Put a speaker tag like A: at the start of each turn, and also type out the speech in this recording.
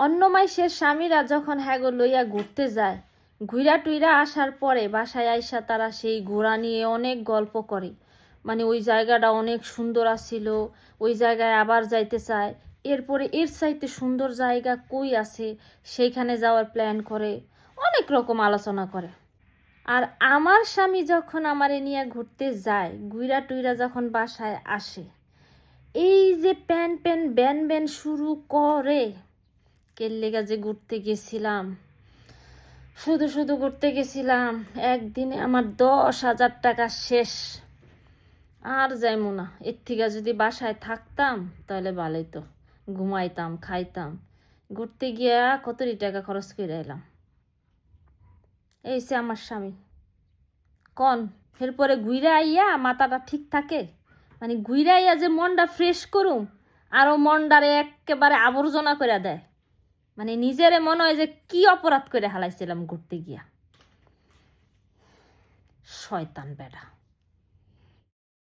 A: অন্য মাইসের স্বামীরা যখন হ্যাগো লইয়া ঘুরতে যায়, ঘুরা টুইরা আসার পরে বাসায় আইসা তারা সেই ঘোরা নিয়ে অনেক গল্প করে। মানে ওই জায়গাটা অনেক সুন্দর আছিল, ওই জায়গায় আবার যাইতে চায়, এরপরে এর চাইতে সুন্দর জায়গা কই আছে সেইখানে যাওয়ার প্ল্যান করে, অনেক রকম আলোচনা করে। আর আমার স্বামী যখন আমারে নিয়ে ঘুরতে যায়, ঘুরা টুইরা যখন বাসায় আসে, এই যে প্যান প্যান ব্যান ব্যান শুরু করে, কেল্লেগা যে ঘুরতে গেছিলাম, শুধু শুধু ঘুরতে গেছিলাম, একদিনে আমার 10,000 টাকা শেষ। আর যাইমু না, এর থেকে যদি বাসায় থাকতাম তাহলে ভালোই তো, ঘুমাইতাম, খাইতাম, ঘুরতে গিয়া কতটি টাকা খরচ করে এলাম। এই সে আমার স্বামী। কন এরপরে ঘুরে আইয়া মাথাটা ঠিক থাকে? মানে ঘুরে আইয়া যে মনটা ফ্রেশ করুম, আরও মনটারে একেবারে আবর্জনা করে দেয়। মানে নিজেরে মনে হয় যে কি অপরাধ করে হালাইছিলাম ঘুরতে গিয়া। শয়তান বেটা।